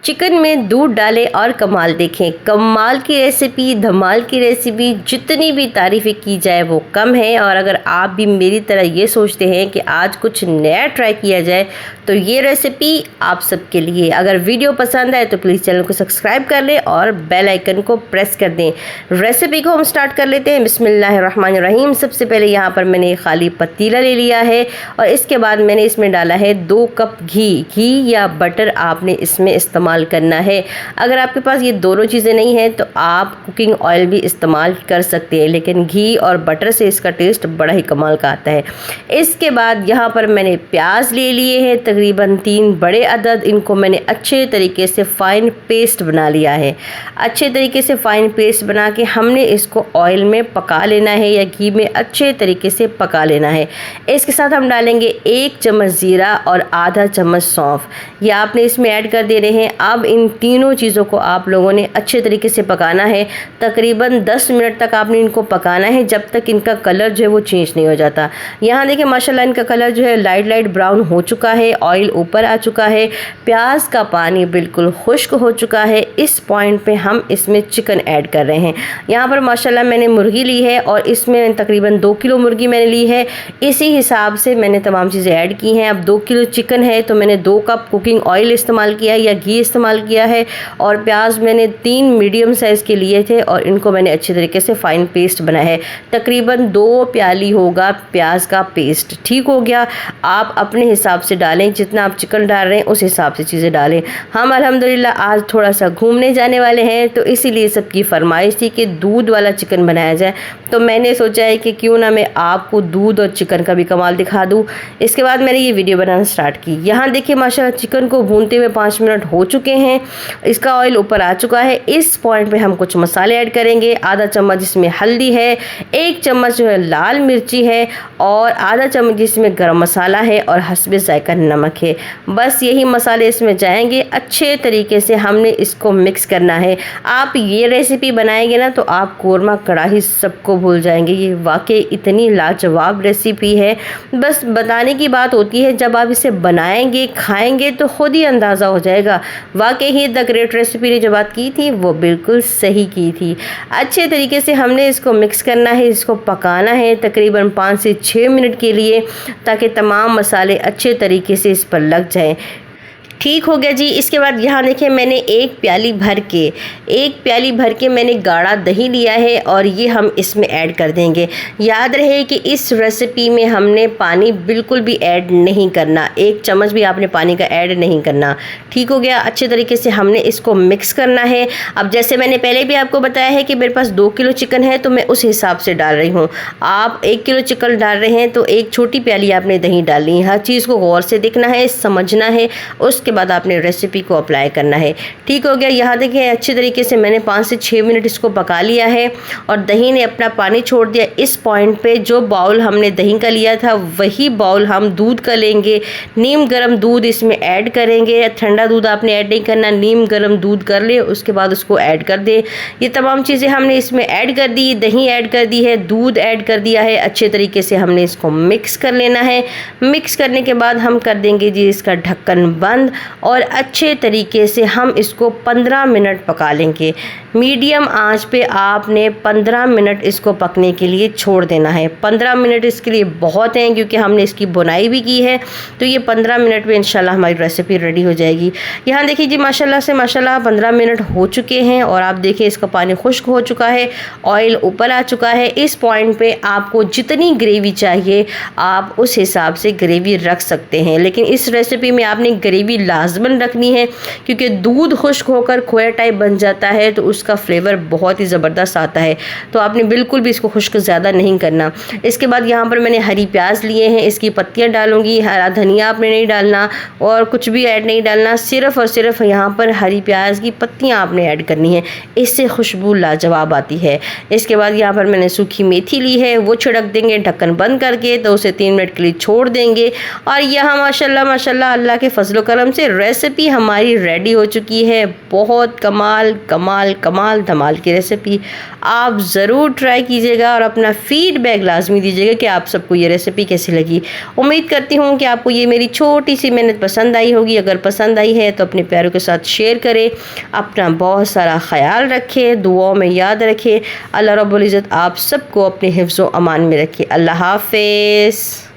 Chicken में दूध डालें और कमाल देखें। कमाल की रेसिपी, धमाल की रेसिपी, जितनी भी तारीफ़ें की जाए वो कम है। और अगर आप भी मेरी तरह ये सोचते हैं कि आज कुछ नया ट्राई किया जाए तो ये रेसिपी आप सबके लिए। अगर वीडियो पसंद आए तो प्लीज़ चैनल को सब्सक्राइब कर लें और बेल आइकन को प्रेस कर दें। रेसिपी को हम स्टार्ट कर लेते हैं। बिस्मिल्लाहिर्रहमानिर्रहीम। सबसे पहले यहाँ पर मैंने खाली पतीला ले लिया है और इसके बाद मैंने इसमें डाला है 2 कप घी या बटर आपने इसमें इस्तेमाल करना है। अगर आपके पास ये दोनों चीज़ें नहीं हैं तो आप कुकिंग ऑयल भी इस्तेमाल कर सकते हैं, लेकिन घी और बटर से इसका टेस्ट बड़ा ही कमाल का आता है। इसके बाद यहाँ पर मैंने प्याज ले लिए हैं, तकरीबन 3 बड़े अदद। इनको मैंने अच्छे तरीके से फ़ाइन पेस्ट बना लिया है। अच्छे तरीके से फ़ाइन पेस्ट बना के हमने इसको ऑयल में पका लेना है या घी में अच्छे तरीके से पका लेना है। इसके साथ हम डालेंगे 1 चम्मच ज़ीरा और आधा चम्मच सौंफ, ये आपने इसमें ऐड कर देने हैं। अब इन तीनों चीज़ों को आप लोगों ने अच्छे तरीके से पकाना है। तकरीबन 10 मिनट तक आपने इनको पकाना है, जब तक इनका कलर जो है वो चेंज नहीं हो जाता। यहाँ देखिए माशाल्लाह इनका कलर जो है लाइट ब्राउन हो चुका है, ऑयल ऊपर आ चुका है, प्याज का पानी बिल्कुल खुश्क हो चुका है। इस पॉइंट पे हम इसमें चिकन ऐड कर रहे हैं। यहाँ पर माशाल्लाह मैंने मुर्गी ली है और इसमें तकरीबन 2 किलो मुर्गी मैंने ली है। इसी हिसाब से मैंने तमाम चीज़ें ऐड की हैं। अब 2 किलो चिकन है तो मैंने 2 कप कुकिंग ऑयल इस्तेमाल किया है या घी इस्तेमाल किया है। और प्याज मैंने 3 मीडियम साइज़ के लिए थे और इनको मैंने अच्छे तरीके से फ़ाइन पेस्ट बनाया है। तकरीबन 2 प्याली होगा प्याज का पेस्ट। ठीक हो गया। आप अपने हिसाब से डालें, जितना आप चिकन डाल रहे हैं उस हिसाब से चीज़ें डालें। हम अल्हम्दुलिल्लाह आज थोड़ा सा घूमने जाने वाले हैं तो इसीलिए सबकी फरमाइश थी कि दूध वाला चिकन बनाया जाए, तो मैंने सोचा है कि क्यों ना मैं आपको दूध और चिकन का भी कमाल दिखा दूँ। इसके बाद मैंने ये वीडियो बनाना स्टार्ट की। यहाँ देखिए माशाल्लाह चिकन को भूनते हुए 5 मिनट हो चुके हैं, इसका ऑयल ऊपर आ चुका है। इस पॉइंट पे हम कुछ मसाले ऐड करेंगे। आधा चम्मच इसमें हल्दी है, 1 चम्मच जो है लाल मिर्ची है और आधा चम्मच इसमें गरम मसाला है और हस्बे जायका नमक है। बस यही मसाले इसमें जाएंगे। अच्छे तरीके से हमने इसको मिक्स करना है। आप ये रेसिपी बनाएंगे ना तो आप कोरमा कढ़ाई सबको भूल जाएंगे। ये वाकई इतनी लाजवाब रेसिपी है, बस बताने की बात होती है। जब आप इसे बनाएंगे खाएंगे तो खुद ही अंदाज़ा हो जाएगा। वाकई ही द ग्रेट रेसिपी ने जो बात की थी वो बिल्कुल सही की थी। अच्छे तरीके से हमने इसको मिक्स करना है, इसको पकाना है तकरीबन 5 से 6 मिनट के लिए, ताकि तमाम मसाले अच्छे तरीके से इस पर लग जाएं। ठीक हो गया जी। इसके बाद यहाँ देखिए मैंने 1 प्याली भर के मैंने गाढ़ा दही लिया है और ये हम इसमें ऐड कर देंगे। याद रहे कि इस रेसिपी में हमने पानी बिल्कुल भी ऐड नहीं करना, 1 चम्मच भी आपने पानी का ऐड नहीं करना। ठीक हो गया। अच्छे तरीके से हमने इसको मिक्स करना है। अब जैसे मैंने पहले भी आपको बताया है कि मेरे पास 2 किलो चिकन है तो मैं उस हिसाब से डाल रही हूँ। आप 1 किलो चिकन डाल रहे हैं तो 1 छोटी प्याली आपने दही डालनी है। हर चीज़ को गौर से देखना है, समझना है, उसके बाद आपने रेसिपी को अप्लाई करना है। ठीक हो गया। यहाँ देखिए अच्छे तरीके से मैंने 5 से 6 मिनट इसको पका लिया है और दही ने अपना पानी छोड़ दिया। इस पॉइंट पे जो बाउल हमने दही का लिया था वही बाउल हम दूध का लेंगे। नीम गर्म दूध इसमें ऐड करेंगे। ठंडा दूध आपने ऐड नहीं करना, नीम गर्म दूध कर ले, उसके बाद उसको ऐड कर दे। ये तमाम चीज़ें हमने इसमें ऐड कर दी। दही ऐड कर दी है, दूध ऐड कर दिया है। अच्छे तरीके से हमने इसको मिक्स कर लेना है। मिक्स करने के बाद हम कर देंगे जी इसका ढक्कन बंद और अच्छे तरीके से हम इसको 15 मिनट पका लेंगे। मीडियम आंच पे आपने 15 मिनट इसको पकने के लिए छोड़ देना है। 15 मिनट इसके लिए बहुत हैं क्योंकि हमने इसकी बुनाई भी की है, तो ये 15 मिनट में इंशाल्लाह हमारी रेसिपी रेडी हो जाएगी। यहाँ देखिए जी माशाल्लाह से माशाल्लाह 15 मिनट हो चुके हैं और आप देखिए इसका पानी खुश्क हो चुका है, ऑयल ऊपर आ चुका है। इस पॉइंट पे आपको जितनी ग्रेवी चाहिए आप उस हिसाब से ग्रेवी रख सकते हैं, लेकिन इस रेसिपी में आपने ग्रेवी लाजमन रखनी है क्योंकि दूध खुश्क होकर खोया टाइप बन जाता है तो उसका फ्लेवर बहुत ही ज़बरदस्त आता है। तो आपने बिल्कुल भी इसको खुश्क ज़्यादा नहीं करना। इसके बाद यहाँ पर मैंने हरी प्याज लिए हैं, इसकी पत्तियाँ डालूंगी। हरा धनिया आपने नहीं डालना और कुछ भी ऐड नहीं डालना, सिर्फ़ और सिर्फ यहाँ पर हरी प्याज की पत्तियाँ आपने ऐड करनी है, इससे खुशबू लाजवाब आती है। इसके बाद यहाँ पर मैंने सूखी मेथी ली है, वो छिड़क देंगे ढक्कन बंद करके, 2 से 3 मिनट के लिए छोड़ देंगे। और यहाँ माशाल्लाह माशाल्लाह अल्लाह के फजलो करम कसम से रेसिपी हमारी रेडी हो चुकी है। बहुत कमाल कमाल कमाल धमाल की रेसिपी, आप ज़रूर ट्राई कीजिएगा और अपना फीडबैक लाजमी दीजिएगा कि आप सबको ये रेसिपी कैसी लगी। उम्मीद करती हूँ कि आपको ये मेरी छोटी सी मेहनत पसंद आई होगी। अगर पसंद आई है तो अपने प्यारों के साथ शेयर करें। अपना बहुत सारा ख्याल रखें, दुआओं में याद रखें। अल्लाह रब्बुल इज़्ज़त आप सबको अपने हिफ्ज़ व अमान में रखे। अल्लाह हाफ़िज़।